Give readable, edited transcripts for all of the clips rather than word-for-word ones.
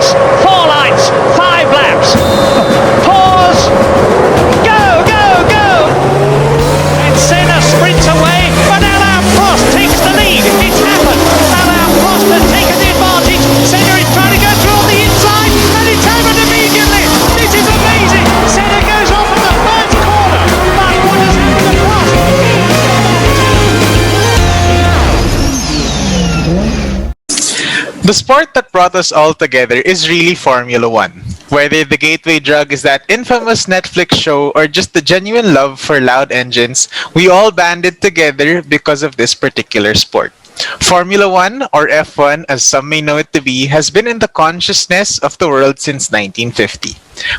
laps, 4 lights, 5 laps. Pause. Go, go, go. And Senna sprints away, but Alain Prost takes the lead. It's happened. Alain Prost has taken the advantage. Senna is trying to go through on the inside, and it's happened immediately. This is amazing. Senna goes off in the first corner. But what has happened to Prost? The sport that brought us all together is really Formula One. Whether the gateway drug is that infamous Netflix show or just the genuine love for loud engines, we all banded together because of this particular sport. Formula One, or F1 as some may know it to be, has been in the consciousness of the world since 1950.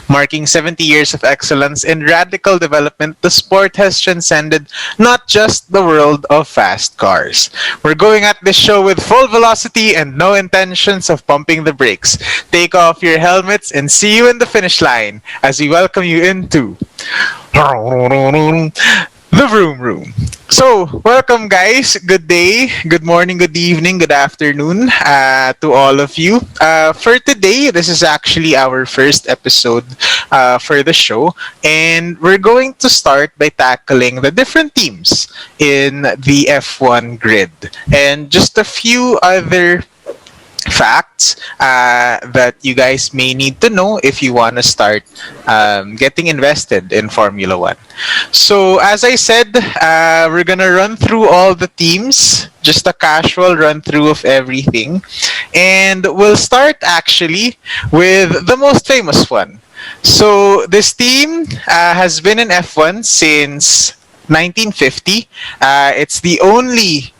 Marking 70 years of excellence in radical development, the sport has transcended not just the world of fast cars. We're going at this show with full velocity and no intentions of pumping the brakes. Take off your helmets and see you in the finish line as we welcome you into the Vroom Room. So, welcome guys. Good day, good morning, good evening, good afternoon to all of you. For today, this is actually our first episode for the show, and we're going to start by tackling the different teams in the F1 grid and just a few other facts that you guys may need to know if you want to start getting invested in Formula One. So, as I said, we're gonna run through all the teams, just a casual run through of everything, and we'll start actually with the most famous one. So, this team has been in F1 since 1950. It's the only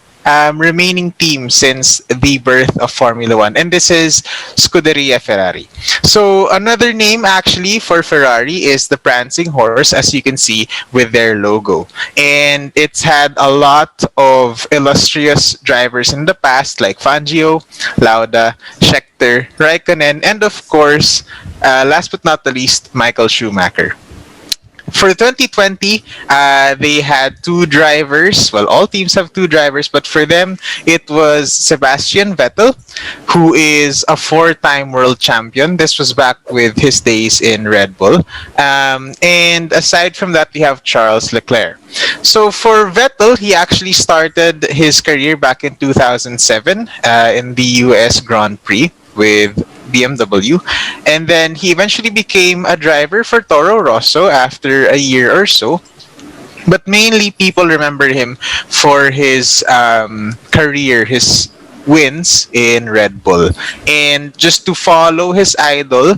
remaining team since the birth of Formula One, and this is Scuderia Ferrari. So another name actually for Ferrari is the Prancing Horse, as you can see with their logo. And it's had a lot of illustrious drivers in the past, like Fangio, Lauda, Scheckter, Raikkonen, and of course, last but not the least, Michael Schumacher. For 2020, they had two drivers. Well, all teams have two drivers, but for them, it was Sebastian Vettel, who is a four-time world champion. This was back with his days in Red Bull. And aside from that, we have Charles Leclerc. So for Vettel, he actually started his career back in 2007 in the US Grand Prix with BMW, and then he eventually became a driver for Toro Rosso after a year or so. But mainly, people remember him for his career, his wins in Red Bull. And just to follow his idol,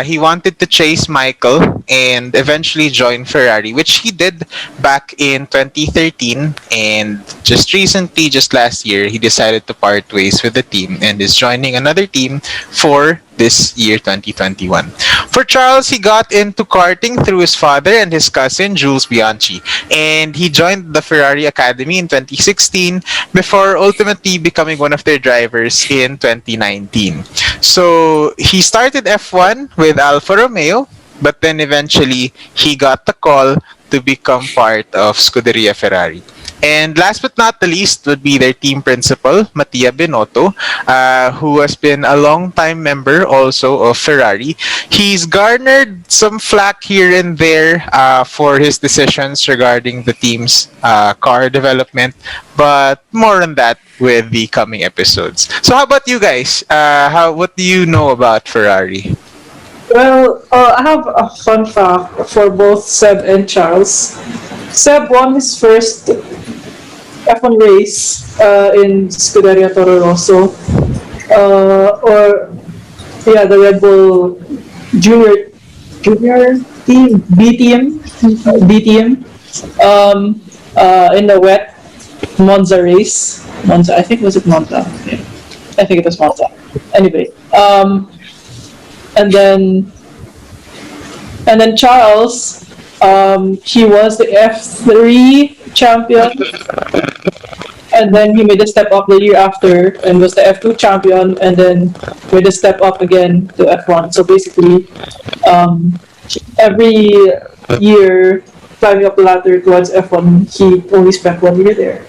he wanted to chase Michael and eventually join Ferrari, which he did back in 2013. And just recently, just last year, he decided to part ways with the team and is joining another team for this year 2021. For Charles, he got into karting through his father and his cousin Jules Bianchi, and he joined the Ferrari Academy in 2016 before ultimately becoming one of their drivers in 2019. So he started F1 with Alfa Romeo, but then eventually he got the call to become part of Scuderia Ferrari. And last but not the least would be their team principal, Mattia Binotto, who has been a long-time member also of Ferrari. He's garnered some flack here and there for his decisions regarding the team's car development, but more on that with the coming episodes. So how about you guys? What do you know about Ferrari? Well, I have a fun fact for both Seb and Charles. Seb won his first F1 race in Scuderia Toro Rosso, the Red Bull Junior team, B team, in the wet Monza race. Monza, I think, was it Monza? Yeah. I think it was Monza. Anyway, and then Charles, he was the F3 champion, and then he made a step up the year after and was the F2 champion, and then made a step up again to F1. So basically, every year climbing up the ladder towards F1, he only spent 1 year there.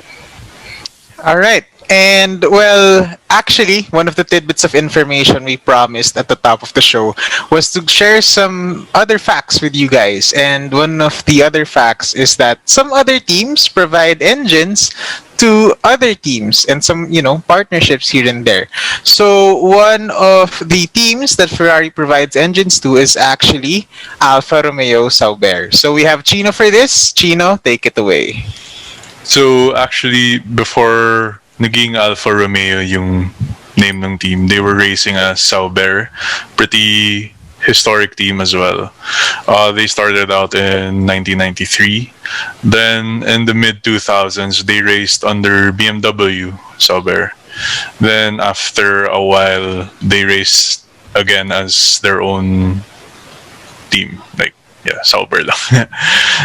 All right. And well, actually, one of the tidbits of information we promised at the top of the show was to share some other facts with you guys. And one of the other facts is that some other teams provide engines to other teams and some, partnerships here and there. So one of the teams that Ferrari provides engines to is actually Alfa Romeo Sauber. So we have Chino for this. Chino, take it away. So actually, before naging Alfa Romeo yung name ng team, they were racing as Sauber. Pretty historic team as well. They started out in 1993. Then in the mid 2000s, they raced under BMW Sauber. Then after a while, they raced again as their own team. Like, yeah, Sauber lang.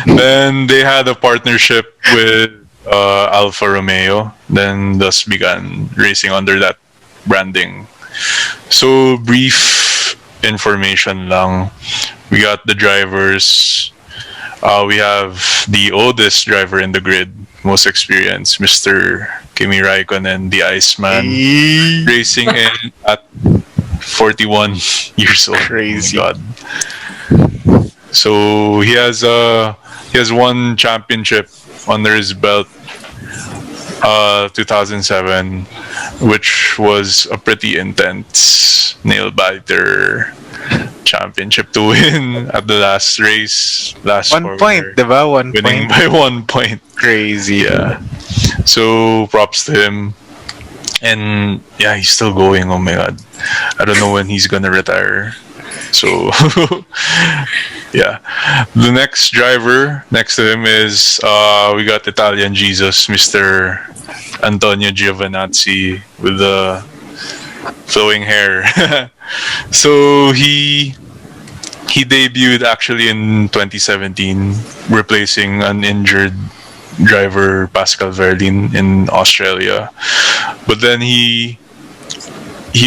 Then they had a partnership with Alfa Romeo. Then thus began racing under that branding. So brief information lang. We got the drivers. We have the oldest driver in the grid, most experienced, Mr. Kimi Raikkonen, the Iceman, racing in at 41 years old. Crazy. Oh my God. So he has one championship under his belt, 2007, which was a pretty intense nail biter championship to win at the last race. Last 1 point, diba? 1 winning point. by 1 point. Crazy. Yeah. So props to him. And yeah, he's still going. Oh my God. I don't know when he's gonna retire. So yeah. The next driver next to him is we got Italian Jesus, Mr. Antonio Giovinazzi with the flowing hair. So he debuted actually in 2017, replacing an injured driver Pascal Wehrlein in Australia. But then he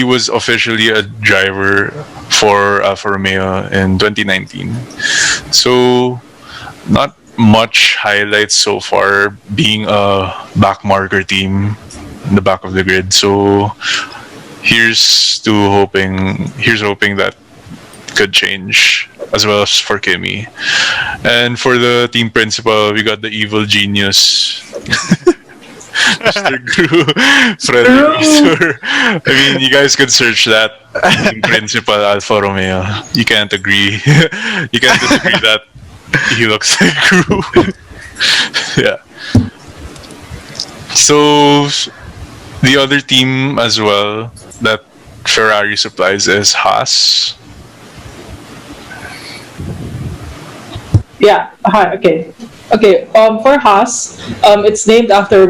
was officially a driver for Alfa Romeo in 2019. So not much highlights so far, being a backmarker team in the back of the grid. So here's hoping that could change, as well as for Kimi. And for the team principal, we got the evil genius, Mr. Gru, Frederick. I mean, you guys could search that. Team principal Alfa Romeo. You can't agree. You can't disagree that he looks like Gru. Yeah. So the other team as well that Ferrari supplies is Haas. Yeah. Hi. Okay. Okay. For Haas, it's named after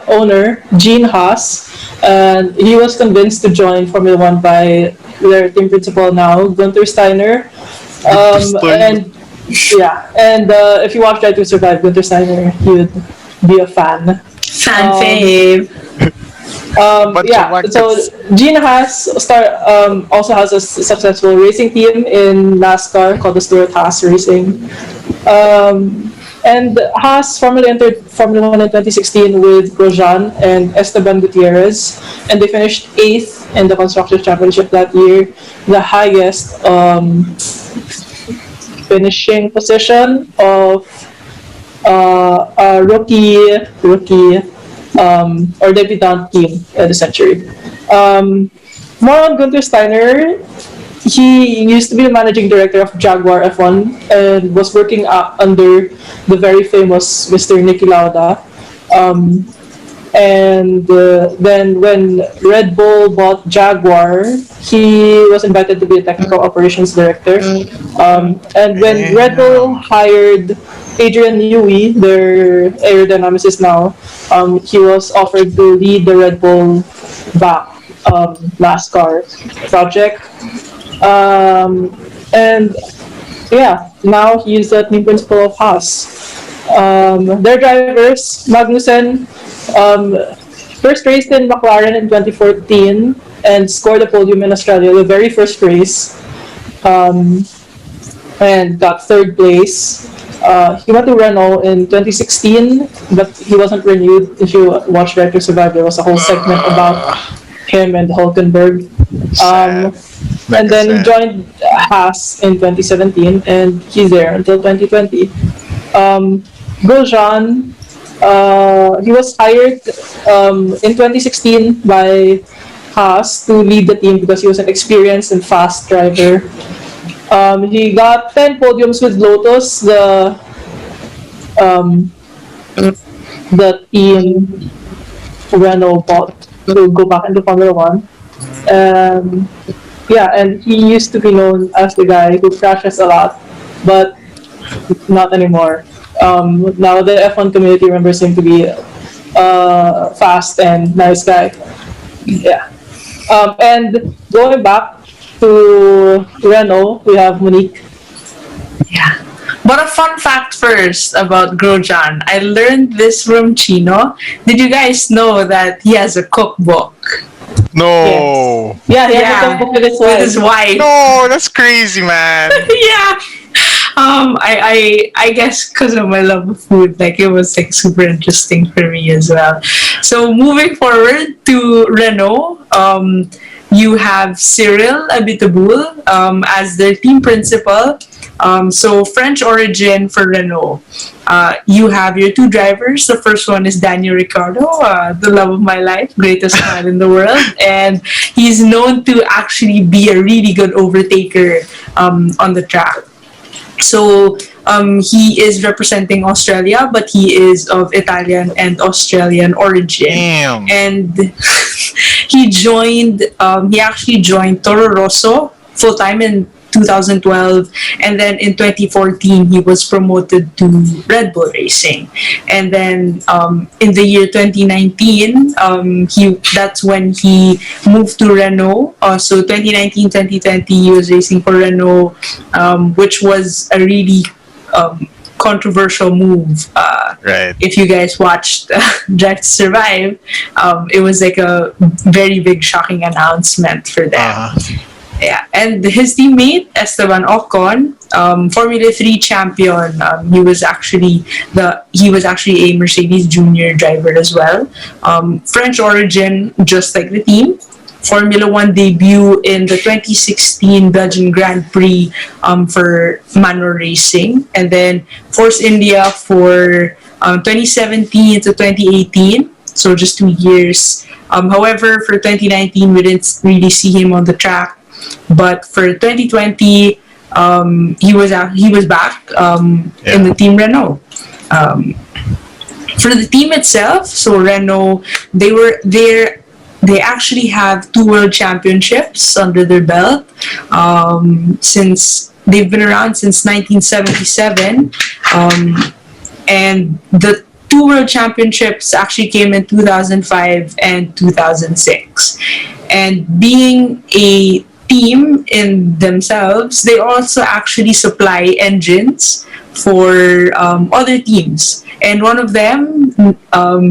owner Gene Haas, and he was convinced to join Formula One by their team principal now, Gunther Steiner. And yeah, and if you watch Drive to Survive, Gunther Steiner, he would be a fan. Fan fave. Yeah, so Gene also has a successful racing team in NASCAR called the Stuart Haas Racing. And Haas formally entered Formula One in 2016 with Grosjean and Esteban Gutierrez, and they finished 8th in the Constructors' Championship that year, the highest finishing position of a rookie or debutant team of the century. More on Gunther Steiner. He used to be the managing director of Jaguar F1 and was working under the very famous Mr. Niki Lauda. Then when Red Bull bought Jaguar, he was invited to be a technical operations director. And when Red Bull hired Adrian Newey, their aerodynamicist now, he was offered to lead the Red Bull back NASCAR project. And yeah, now he is the team principal of Haas. Their drivers, Magnussen, first raced in McLaren in 2014 and scored a podium in Australia, the very first race, and got third place. He went to Renault in 2016, but he wasn't renewed. If you watch Drive to Survive, there was a whole segment about him and Hulkenberg. Sad. And then he Sad. joined Haas in 2017, and he's there until 2020. Grosjean, he was hired in 2016 by Haas to lead the team because he was an experienced and fast driver. He got 10 podiums with Lotus, um, the team Renault bought to go back into Formula One. Yeah, and he used to be known as the guy who crashes a lot, but not anymore. Now the F1 community remembers him to be fast and nice guy. Yeah. And going back to Renault, we have Monique. Yeah. But a fun fact first about Grosjean. I learned this from Chino. Did you guys know that he has a cookbook? No. Yeah, he has Yeah, a cookbook with his with wife. his wife. No, that's crazy, man. Yeah. I guess because of my love of food, like it was like super interesting for me as well. So moving forward to Renault, you have Cyril Abiteboul as their team principal. So French origin for Renault. You have your two drivers. The first one is Daniel Ricciardo, the love of my life, greatest man in the world, and he's known to actually be a really good overtaker on the track. So he is representing Australia, but he is of Italian and Australian origin. Damn. And he actually joined Toro Rosso full time in 2012, and then in 2014 he was promoted to Red Bull Racing, and then in the year 2019 that's when he moved to Renault. So 2019-2020 he was racing for Renault, which was a really controversial move. Right. If you guys watched Drive to Survive, it was like a very big shocking announcement for them. Yeah, and his teammate Esteban Ocon, Formula 3 champion. He was actually a Mercedes Junior driver as well. French origin, just like the team. Formula 1 debut in the 2016 Belgian Grand Prix for manual racing, and then Force India for 2017 to 2018. So just 2 years. However, for 2019 we didn't really see him on the track. But for 2020, he was back in the team Renault. For the team itself, so Renault, they actually have 2 world championships under their belt since they've been around since 1977, and the 2 world championships actually came in 2005 and 2006. And being a team in themselves, they also actually supply engines for other teams, and one of them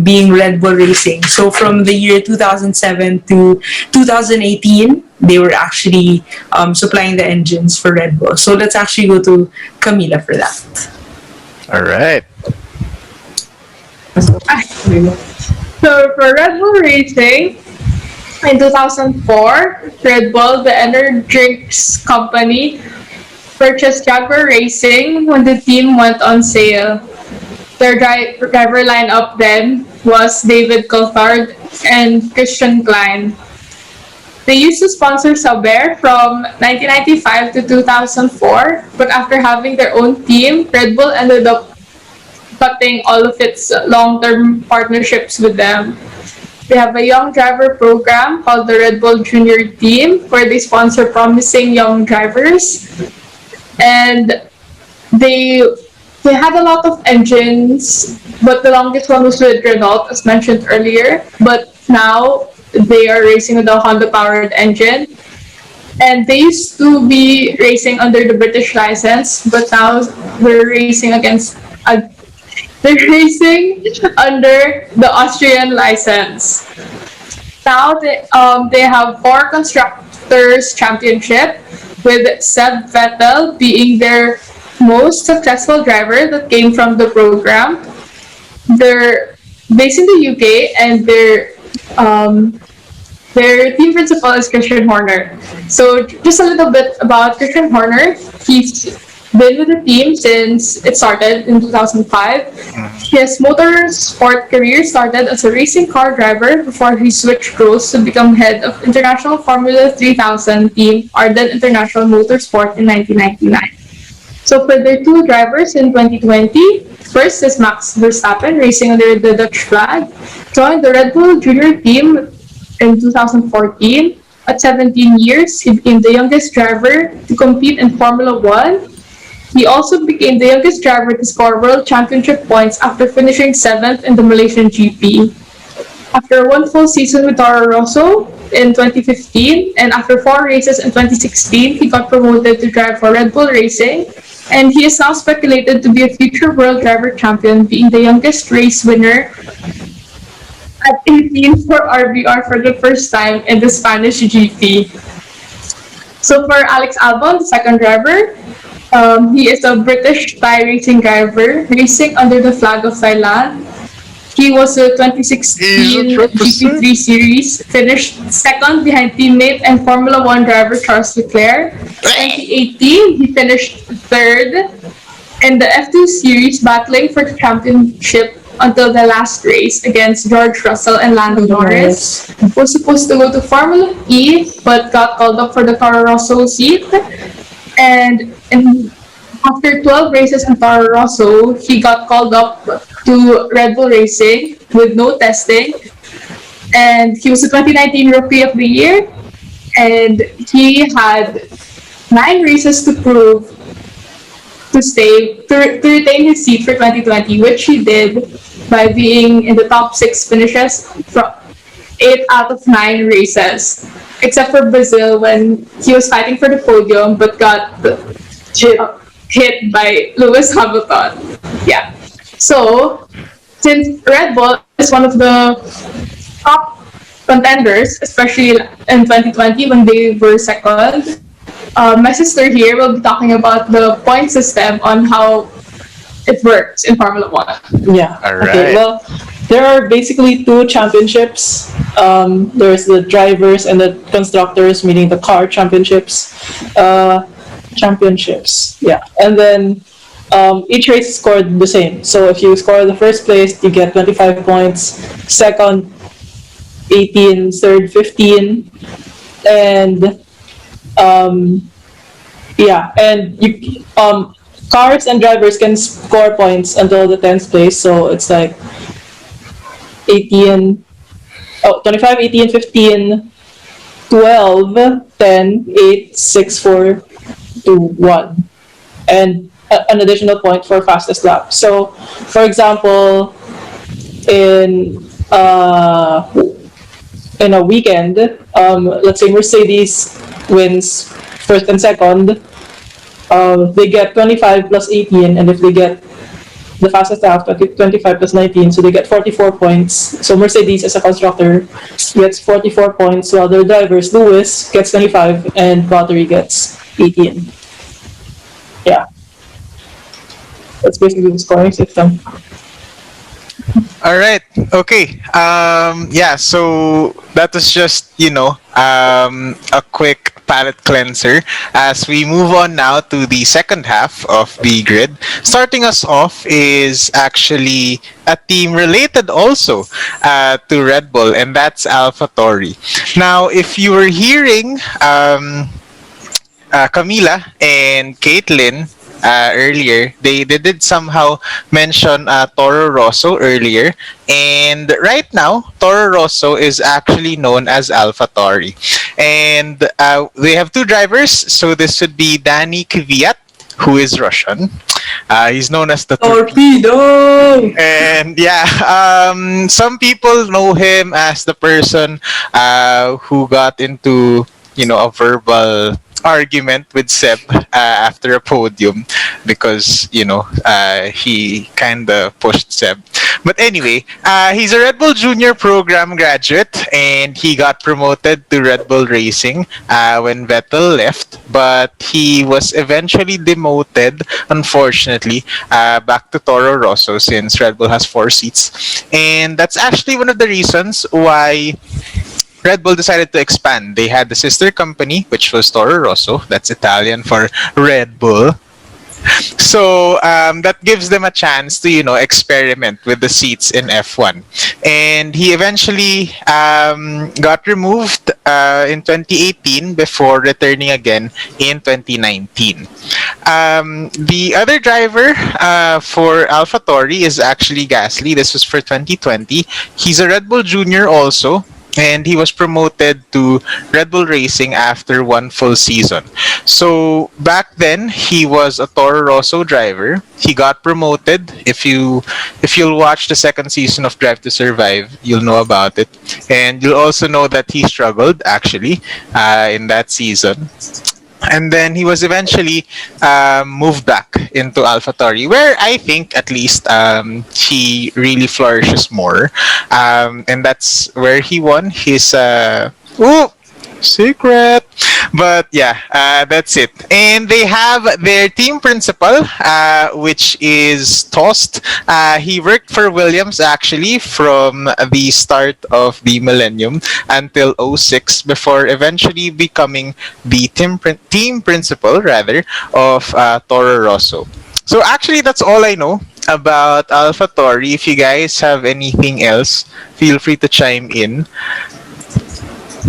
being Red Bull Racing. So from the year 2007 to 2018 they were actually supplying the engines for Red Bull. So let's actually go to Camila for that. All right. So for Red Bull Racing, in 2004, Red Bull, the energy drinks company, purchased Jaguar Racing when the team went on sale. Their driver lineup then was David Coulthard and Christian Klein. They used to sponsor Sauber from 1995 to 2004, but after having their own team, Red Bull ended up cutting all of its long-term partnerships with them. They have a young driver program called the Red Bull Junior Team, where they sponsor promising young drivers. And they had a lot of engines, but the longest one was with Renault, as mentioned earlier. But now they are racing with a Honda-powered engine. And they used to be racing under the British license, but now they're racing under the Austrian license. Now they have 4 constructors championship, with Seb Vettel being their most successful driver that came from the program. They're based in the UK, and their team principal is Christian Horner. So just a little bit about Christian Horner. He's been with the team since it started in 2005. His motorsport career started as a racing car driver before he switched roles to become head of International Formula 3000 team Arden International Motorsport in 1999. So for their two drivers in 2020, first is Max Verstappen, racing under the Dutch flag, joined the Red Bull Junior team in 2014. At 17 years, he became the youngest driver to compete in Formula One. He also became the youngest driver to score World Championship points after finishing 7th in the Malaysian GP. After one full season with Toro Rosso in 2015, and after 4 races in 2016, he got promoted to drive for Red Bull Racing, and he is now speculated to be a future world driver champion, being the youngest race winner at 18 for RBR for the first time in the Spanish GP. So for Alex Albon, the second driver, he is a British Thai racing driver, racing under the flag of Thailand. He was the 2016 GP3 series, finished second behind teammate and Formula One driver Charles Leclerc. 2018, he finished third in the F2 series, battling for the championship until the last race against George Russell and Lando Norris. Was supposed to go to Formula E, but got called up for the Toro Rosso seat. And after 12 races in Toro Rosso, he got called up to Red Bull Racing with no testing. And he was the 2019 Rookie of the Year. And he had 9 races to prove to retain his seat for 2020, which he did by being in the top 6 finishes from 8 out of 9 races, except for Brazil when he was fighting for the podium but got hit by Lewis Hamilton. Yeah. So, since Red Bull is one of the top contenders, especially in 2020 when they were second, my sister here will be talking about the point system on how it works in Formula One. Yeah. All Okay. right. Well, there are basically 2 championships. There's the drivers and the constructors, meaning the car championships. Yeah. And then each race is scored the same. So if you score the first place, you get 25 points. Second, 18. Third, 15. And yeah, and you cars and drivers can score points until the 10th place. So it's like 25, 18, 15, 12, 10, 8, 6, 4, 2, 1. And an additional point for fastest lap. So, for example, in a weekend, let's say Mercedes wins first and second, they get 25 plus 18, and if they get the fastest lap, 25 plus 19, so they get 44 points. So Mercedes as a constructor gets 44 points, while their drivers, Lewis gets 25 and Valtteri gets 18. Yeah. That's basically the scoring system. All right. Okay. Yeah. So that was just a quick palate cleanser as we move on now to the second half of the grid. Starting us off is actually a team related also to Red Bull, and that's AlphaTauri. Now, if you were hearing Camila and Caitlin earlier, they did somehow mention Toro Rosso earlier, and right now Toro Rosso is actually known as AlphaTauri, and they have 2 drivers. So this would be Danny Kvyat, who is Russian. He's known as the Torpedo! And yeah, some people know him as the person who got into a verbal argument with Seb after a podium because he kind of pushed Seb. But anyway, he's a Red Bull Junior program graduate, and he got promoted to Red Bull Racing when Vettel left. But he was eventually demoted, unfortunately, back to Toro Rosso since Red Bull has 4 seats, and that's actually one of the reasons why Red Bull decided to expand. They had the sister company, which was Toro Rosso. That's Italian for Red Bull. So that gives them a chance to, experiment with the seats in F1. And he eventually got removed in 2018 before returning again in 2019. The other driver for AlphaTauri is actually Gasly. This was for 2020. He's a Red Bull Junior also, and he was promoted to Red Bull Racing after one full season. So back then, he was a Toro Rosso driver. He got promoted. If you'll watch the second season of Drive to Survive, you'll know about it, and you'll also know that he struggled actually in that season. And then he was eventually moved back into AlphaTauri, where I think at least he really flourishes more. And that's where he won his secret. But yeah, that's it. And they have their team principal, which is Tost. He worked for Williams actually from the start of the millennium until '06 before eventually becoming the team principal rather of Toro Rosso. So actually, that's all I know about AlphaTauri. If you guys have anything else, feel free to chime in.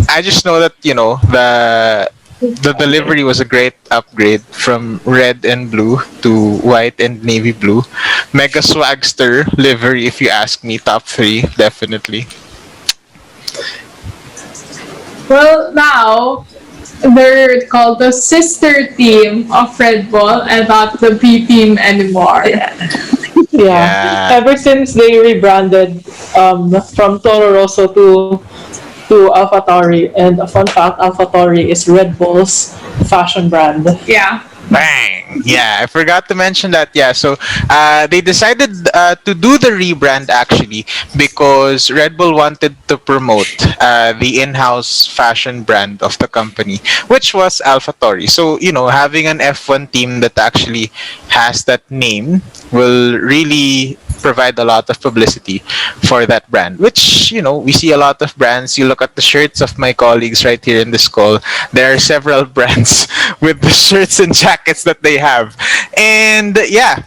I just know that the delivery was a great upgrade from red and blue to white and navy blue. Mega swagster livery, if you ask me. Top 3, definitely. Well, now they're called the sister team of Red Bull and not the B team anymore. Yeah. Ever since they rebranded from Toro Rosso to AlphaTauri, and a fun fact, AlphaTauri is Red Bull's fashion brand. Yeah. Bang! Yeah, I forgot to mention that. Yeah, so they decided to do the rebrand actually because Red Bull wanted to promote the in-house fashion brand of the company, which was AlphaTauri. So, having an F1 team that actually has that name will really provide a lot of publicity for that brand, which we see a lot of brands. You look at the shirts of my colleagues right here in this call, there are several brands with the shirts and jackets that they have. And yeah,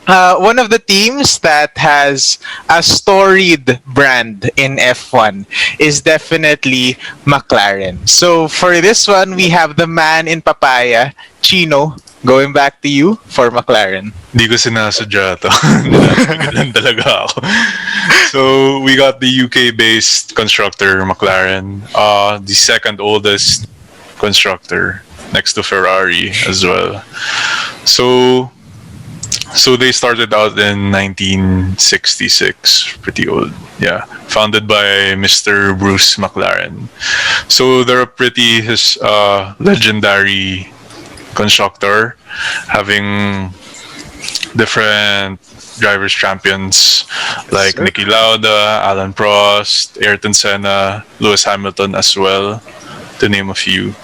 one of the teams that has a storied brand in F1 is definitely McLaren. So for this one, we have the man in papaya, Chino. Going back to you for McLaren. Di ko sinasadya to. Nilapigan talaga ako. So, we got the UK-based constructor, McLaren. The second oldest constructor, next to Ferrari as well. So they started out in 1966. Pretty old. Yeah. Founded by Mr. Bruce McLaren. So, they're a pretty legendary constructor, having different drivers champions like Niki Lauda, Alan Prost, Ayrton Senna, Lewis Hamilton as well, to name a few.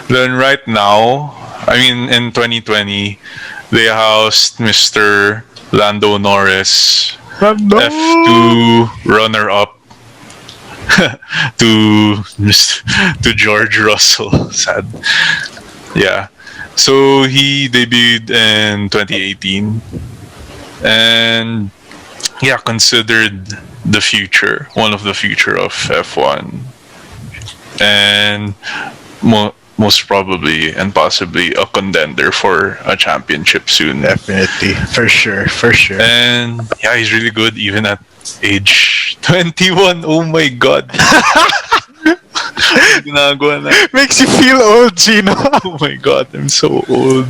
Then right now, in 2020, they housed Mr. Lando Norris, F2 runner-up to George Russell. Sad. Yeah. So he debuted in 2018 and considered the future, one of the future of F1, and most probably and possibly a contender for a championship soon. Definitely, for sure. And he's really good even at age 21. Oh my god. Makes you feel old, Gino. Oh my god, I'm so old.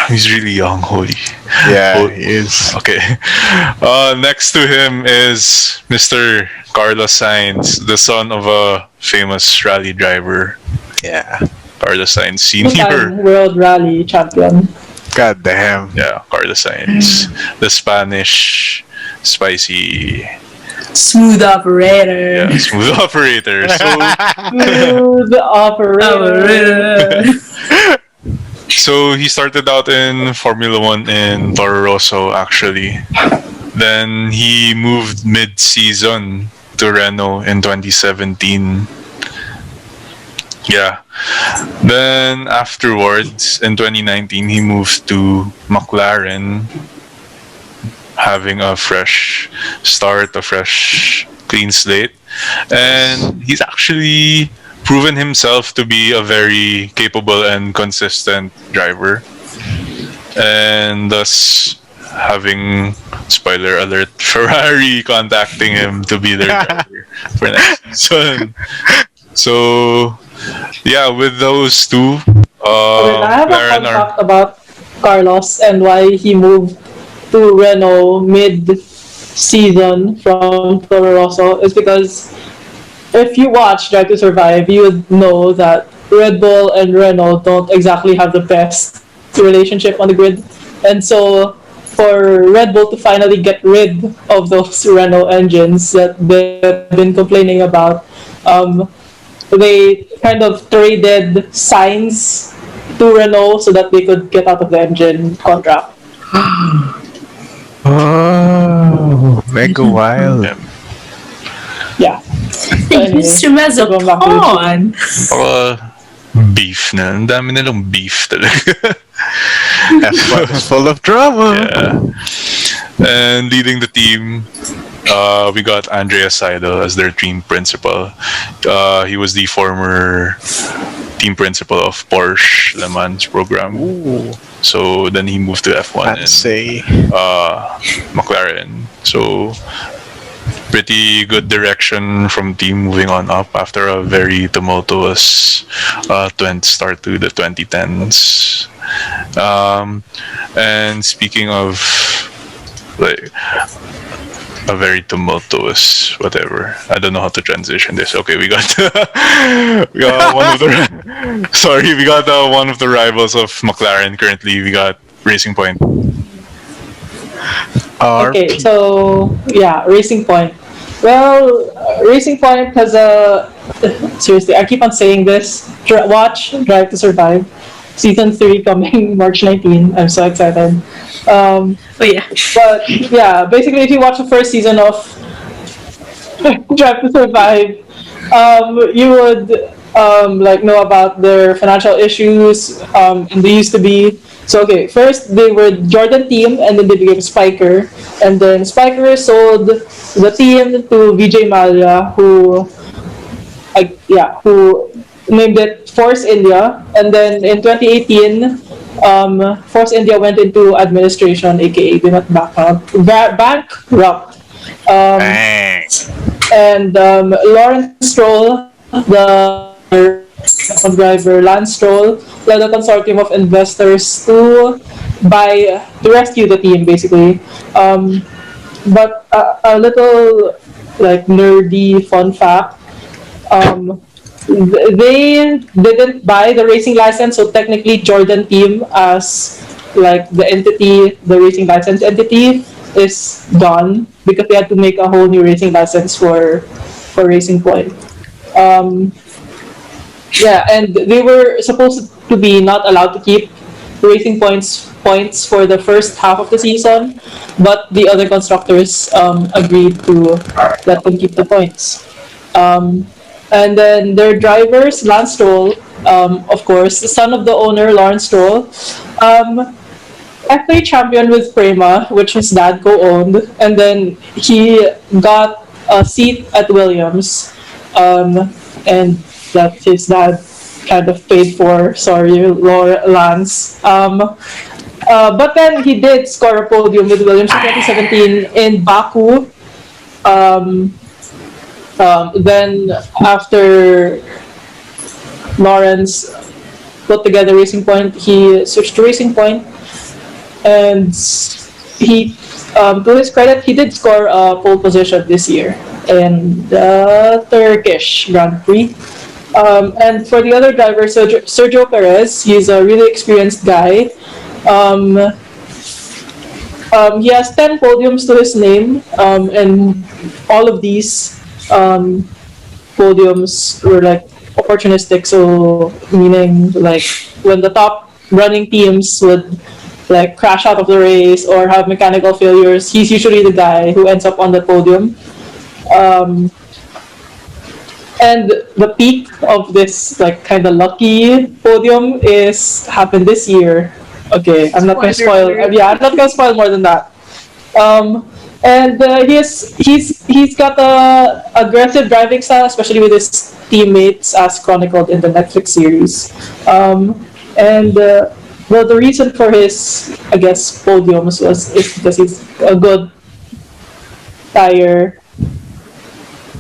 He's really young. Holy. Yeah, he is. Okay. Next to him is Mr. Carlos Sainz, the son of a famous rally driver. Yeah. Carlos Sainz Two-time Senior. World Rally champion. God damn. Yeah, Carlos Sainz, the Spanish spicy, Smooth operator. yeah, smooth operator. So, The operator. so he started out in Formula One in Toro Rosso, actually. Then he moved mid-season to Renault in 2017. Yeah. Then afterwards, in 2019, he moved to McLaren, having a fresh start, a fresh clean slate. And he's actually proven himself to be a very capable and consistent driver. And thus having, spoiler alert, Ferrari contacting him to be their driver for next season. So, yeah, with those two, I have a McLaren fun fact about Carlos and why he moved to Renault mid-season from Toro Rosso is because if you watch Drive to Survive, you would know that Red Bull and Renault don't exactly have the best relationship on the grid. And so for Red Bull to finally get rid of those Renault engines that they've been complaining about, they kind of traded signs to Renault so that they could get out of the engine contract. Oh, mega wild. Yeah. They used him as a Going back to the pawn. beef na. Ang dami nilang beef talaga. F1 is full of drama. Yeah. And leading the team, we got Andrea Seidel as their team principal. He was the former team principal of Porsche Le Mans program. Ooh, So then he moved to F1 and fancy. McLaren. So pretty good direction from team moving on up after a very tumultuous start to the 2010s. And speaking of like a very tumultuous whatever, I don't know how to transition this. Okay, we got we got one of the sorry, we got one of the rivals of McLaren currently. We got Racing Point. Okay, RP. so yeah, Racing Point. Well, Racing Point has a seriously. I keep on saying this. Watch Drive to Survive, season 3 coming March 19. I'm so excited. Oh yeah. But yeah, basically, if you watch the first season of Drive to Survive, you would like know about their financial issues, and they used to be. So okay, first they were Jordan team, and then they became Spiker, and then Spiker sold the team to VJ Malia, who named it Force India, and then in 2018, Force India went into administration, aka do not bankrupt. Thanks. And Lawrence Stroll, the driver, Lance Stroll, led a consortium of investors to rescue the team, basically. But a little like nerdy fun fact. They didn't buy the racing license, so technically Jordan team as like the entity, the racing license entity is gone because they had to make a whole new racing license for Racing Point. Yeah, and they were supposed to be not allowed to keep Racing points for the first half of the season, but the other constructors agreed to let them keep the points. And then their drivers, Lance Stroll, of course, the son of the owner, Lawrence Stroll, FA champion with Prema, which his dad co-owned, and then he got a seat at Williams, and that his dad kind of paid for. Sorry, Lance. But then he did score a podium with Williams in 2017 in Baku. Then after Lawrence put together Racing Point, he switched to Racing Point. and he, to his credit, he did score a pole position this year in the Turkish Grand Prix. And for the other driver, Sergio Perez, he's a really experienced guy. Um, he has 10 podiums to his name, and all of these podiums were like opportunistic. So, meaning like when the top running teams would like crash out of the race or have mechanical failures, he's usually the guy who ends up on the podium. Um, and the peak of this like kind of lucky podium is happened this year. Okay, I'm not gonna spoil. Yeah, I'm not gonna spoil more than that. Um, and he's got a aggressive driving style, especially with his teammates, as chronicled in the Netflix series. And well, the reason for his, I guess, podiums is because he's a good tire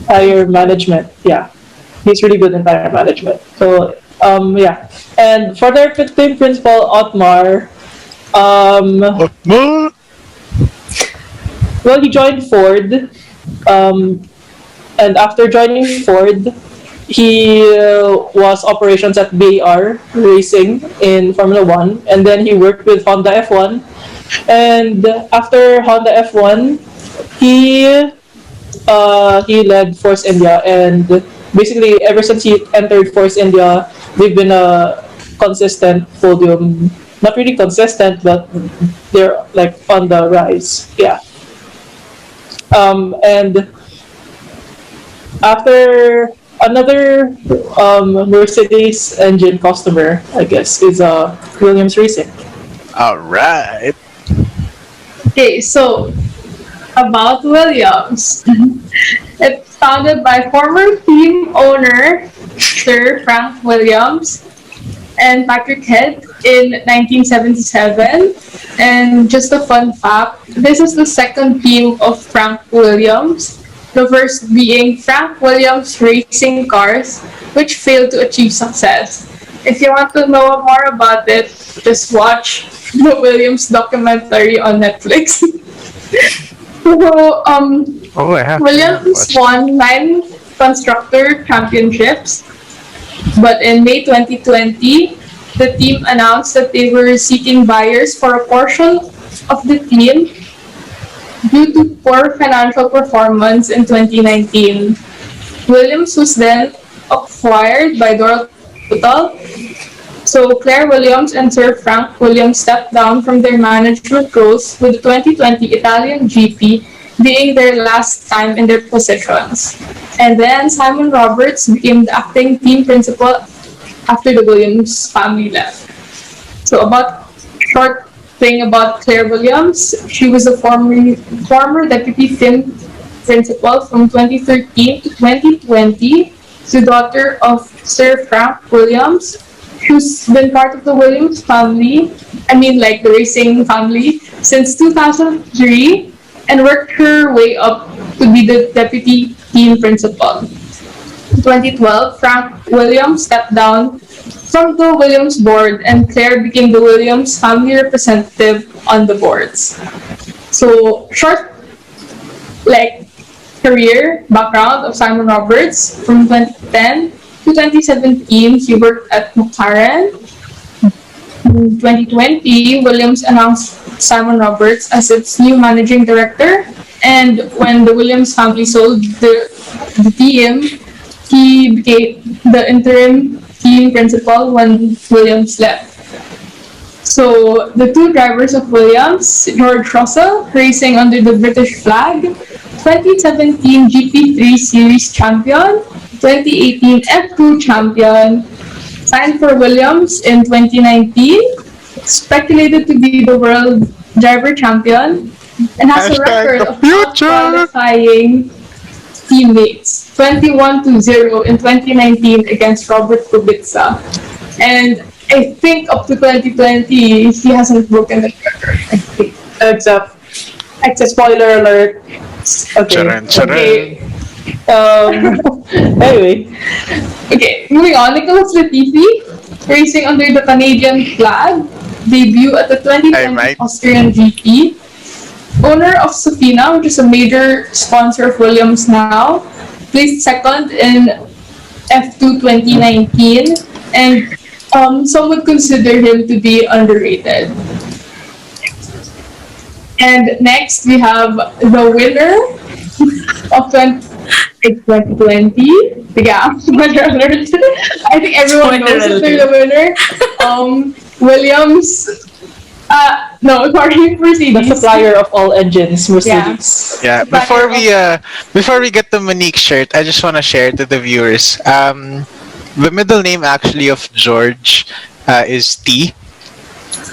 tire management. Yeah, he's really good in tire management. So yeah, and for their team principal Otmar, well, he joined Ford, and after joining Ford, he was operations at BAR Racing in Formula One, and then he worked with Honda F1. And after Honda F1, he led Force India, and basically ever since he entered Force India, they've been a consistent podium. Not really consistent, but they're like on the rise. Yeah. And after another Mercedes engine customer, I guess, is Williams Racing. All right. Okay, so about Williams. It's founded by former team owner Sir Frank Williams and Patrick Head in 1977. And just a fun fact, this is the second team of Frank Williams, the first being Frank Williams Racing Cars, which failed to achieve success. If you want to know more about it, just watch the Williams documentary on Netflix. So, Oh, I have. Williams won 9 constructor championships, but in May 2020, the team announced that they were seeking buyers for a portion of the team due to poor financial performance in 2019. Williams was then acquired by Doral Total. So Claire Williams and Sir Frank Williams stepped down from their management roles, with the 2020 Italian GP being their last time in their positions. And then Simon Roberts became the acting team principal after the Williams family left. So about short thing about Claire Williams, she was a former deputy team principal from 2013 to 2020, the daughter of Sir Frank Williams, who's been part of the Williams family, like the racing family, since 2003, and worked her way up to be the deputy team principal. In 2012, Frank Williams stepped down from the Williams board, and Claire became the Williams family representative on the boards. So, short, career background of Simon Roberts from 2010 to 2017, he worked at McLaren. In 2020, Williams announced Simon Roberts as its new managing director, and when the Williams family sold the team, he became the interim team principal when Williams left. So the two drivers of Williams, George Russell, racing under the British flag, 2017 GP3 Series champion, 2018 F2 champion, signed for Williams in 2019, speculated to be the world driver champion, and has a record of qualifying teammates, 21-0 in 2019 against Robert Kubica. And I think up to 2020, he hasn't broken the record. I think. Except spoiler alert. Okay. Okay. Anyway. Okay, moving on. Nicholas Latifi, racing under the Canadian flag, debut at the I 2020 might. Austrian GP. Owner of Sofina, which is a major sponsor of Williams now, placed second in F2 2019, and some would consider him to be underrated. And next we have the winner of 2020. Yeah, spoiler alert. I think everyone Spoiler knows that alert. they're the winner. Williams. No, sorry, The Mercedes. supplier of all engines, Mercedes. Yeah. Before we get the Monique shirt, I just want to share to the viewers. The middle name actually of George is T,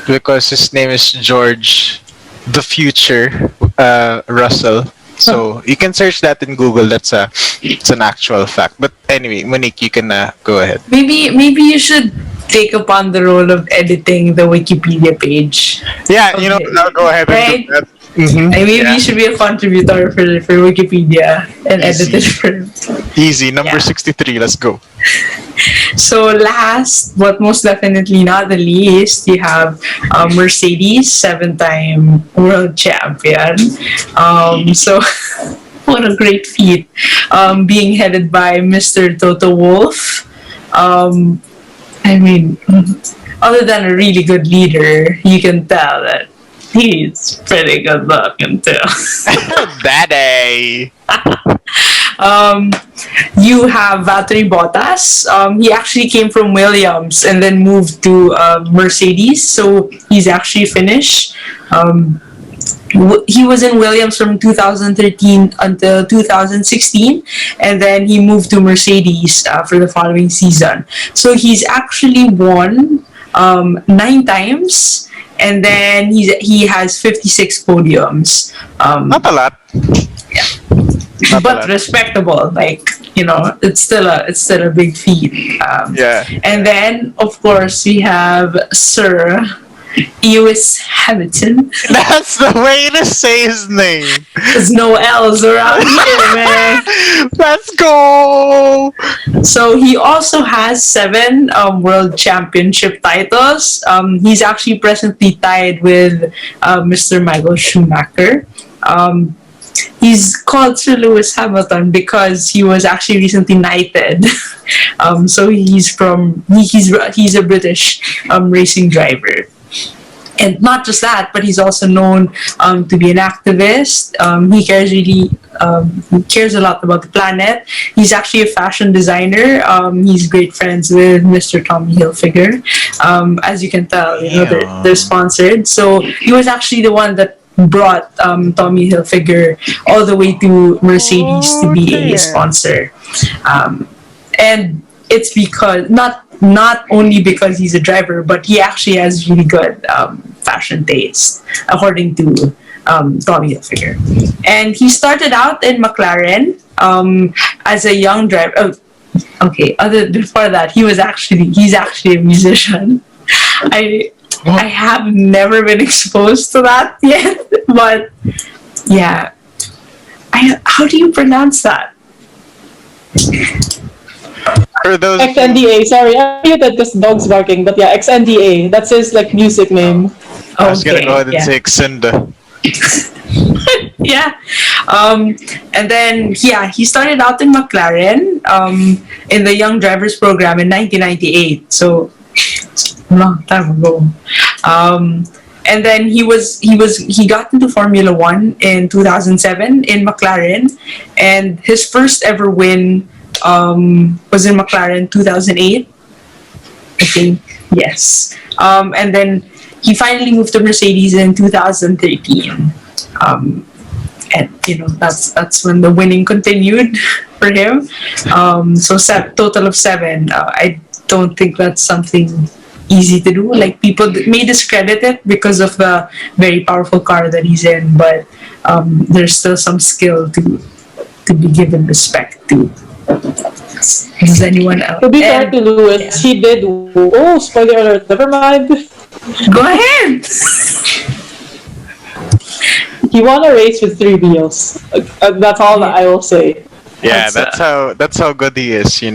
because his name is George, the future Russell. So you can search that in Google. It's an actual fact. But anyway, Monique, you can go ahead. Maybe you should take upon the role of editing the Wikipedia page. Yeah, Okay. I'll go ahead and Right? do that. Mhm. Maybe Yeah. you should be a contributor for Wikipedia and edit it for. Easy. Number Yeah. 63. Let's go. So last, but most definitely not the least, you have Mercedes, 7-time world champion. So what a great feat, being headed by Mr. Toto Wolff. I mean, other than a really good leader, you can tell that he's pretty good looking too. Daddy. You have Valtteri Bottas. He actually came from Williams and then moved to Mercedes, so he's actually Finnish. He was in Williams from 2013 until 2016, and then he moved to Mercedes for the following season. So he's actually won 9 times, and then he has 56 podiums. Not a lot. Not a But lot. respectable, like, it's still a big feat. Yeah. And then of course we have Sir Lewis Hamilton. That's the way to say his name. There's no L's around here, man. Let's go. So he also has 7 world championship titles. He's actually presently tied with Mr. Michael Schumacher. He's called Sir Lewis Hamilton because he was actually recently knighted. So he's a British racing driver. And not just that, but he's also known to be an activist. He cares a lot about the planet. He's actually a fashion designer. He's great friends with Mr. Tommy Hilfiger. As you can tell, they're sponsored. So he was actually the one that brought Tommy Hilfiger all the way to Mercedes to be a sponsor. And it's because not only because he's a driver, but he actually has really good fashion taste, according to Tommy Hilfiger. And he started out in McLaren as a young driver. Before that, he's actually a musician. I have never been exposed to that yet, but yeah. How do you pronounce that? For those XNDA, sorry, I muted because dog's barking, but yeah, XNDA, that's his music name. I was gonna go ahead and yeah. say Xinda. Yeah. And then, he started out in McLaren in the Young Drivers Program in 1998. So, a long time ago. And then he got into Formula One in 2007 in McLaren, and his first ever win was in McLaren 2008, I think. Yes. And then he finally moved to Mercedes in 2013. And that's when the winning continued for him. So total of 7. I don't think that's something easy to do. Like, people may discredit it because of the very powerful car that he's in, but there's still some skill to be given respect to. Does anyone else? To be fair to Lewis, he did. Oh, spoiler alert! Never mind. Go ahead. He won a race with 3 wheels. That's all that I will say. Yeah, that's how good he is. Yeah.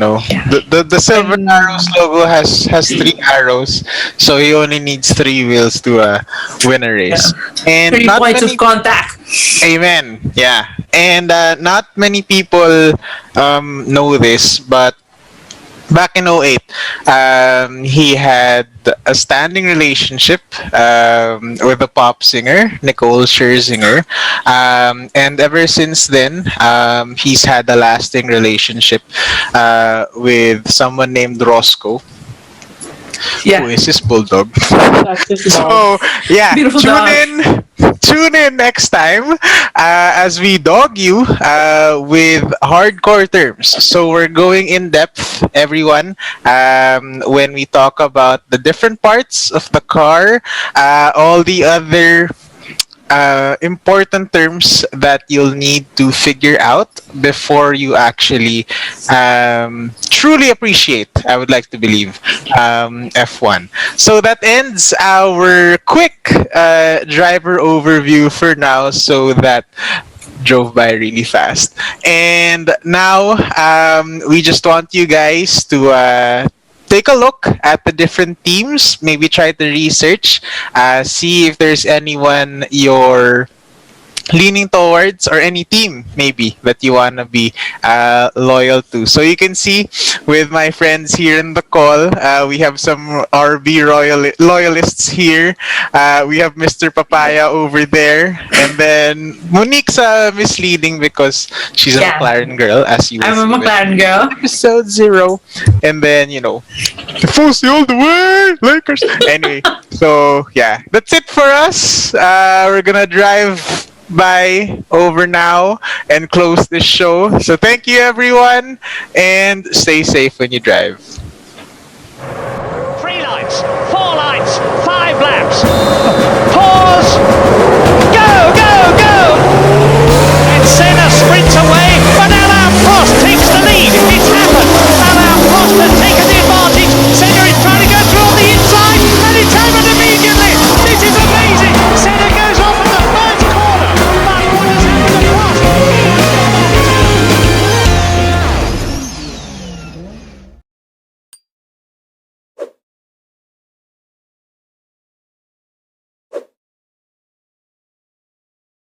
The Silver And Arrows logo has three arrows, so he only needs three wheels to win a race. And 3 points of contact. amen. Yeah, and not many people know this, but back in '08, he had a standing relationship with a pop singer, Nicole Scherzinger. And ever since then, he's had a lasting relationship with someone named Roscoe, who Yeah. is his bulldog. that's his dog. So, yeah, Beautiful dog. tune in next time as we dog you with hardcore terms. So we're going in depth, everyone, when we talk about the different parts of the car, all the other important terms that you'll need to figure out before you actually truly appreciate, I would like to believe, F1. So that ends our quick driver overview for now, so that drove by really fast. And now we just want you guys to take a look at the different teams, maybe try to research, see if there's anyone you're leaning towards, or any team maybe that you want to be loyal to. So you can see with my friends here in the call, we have some RB loyalists here. We have Mr. Papaya over there, and then Monique's misleading because she's a Yeah. McLaren girl, as you will I'm a see with McLaren girl. episode 0. And then, Fussy all the way, Lakers. Anyway, so yeah, that's it for us. We're gonna drive by over now and close this show. So thank you, everyone, and stay safe when you drive. 3 lights, 4 lights, 5 laps.